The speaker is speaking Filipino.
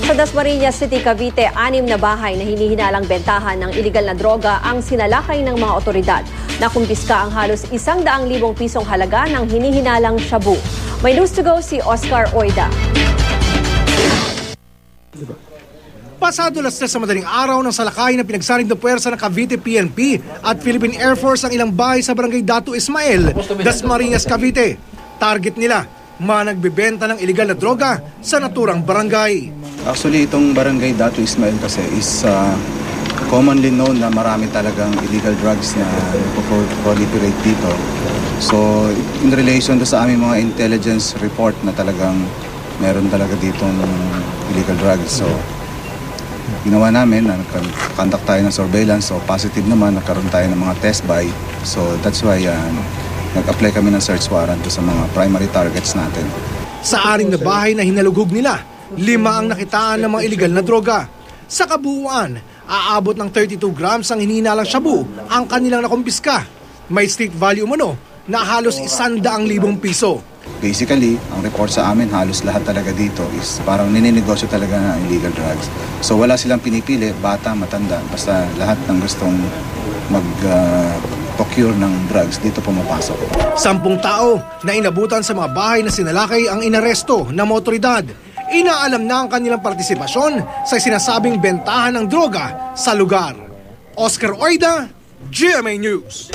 Sa Dasmariñas City, Cavite, 6 na bahay na hinihinalang bentahan ng iligal na droga ang sinalakay ng mga otoridad. Nakumpiska ang halos 100,000 pisong halaga ng hinihinalang shabu. May news to go si Oscar Oida. Pasado alas 3 sa madaling araw ng salakay na pinagsaring ng puwersa ng Cavite PNP at Philippine Air Force ang ilang bahay sa barangay Datu Ismael, Dasmariñas, Cavite. Target nila, mga nagbebenta ng iligal na droga sa naturang barangay. Actually, itong barangay Datu Ismael kasi is commonly known na marami talagang illegal drugs na proliferate dito. So, in relation to sa aming mga intelligence report na talagang meron talaga ditong illegal drugs. So, ginawa namin na conduct tayo ng surveillance. So, positive naman, nagkaroon tayo ng mga test buy. So, that's why nag-apply kami ng search warrant sa mga primary targets natin. Sa 6 na bahay na hinalugog nila, 5 ang nakitaan ng mga illegal na droga. Sa kabuuan, aabot ng 32 grams ang hinihinalang shabu ang kanilang nakumpiska. May street value umano na halos 100,000 piso. Basically, ang report sa amin, halos lahat talaga dito is parang nininegosyo talaga ng illegal drugs. So wala silang pinipili, bata, matanda, basta lahat ng gustong mag-procure ng drugs, dito pumapasok. 10 tao na inabutan sa mga bahay na sinalakay ang inaresto ng mga otoridad. Inaalam na ang kanilang partisipasyon sa sinasabing bentahan ng droga sa lugar. Oscar Oida, GMA News.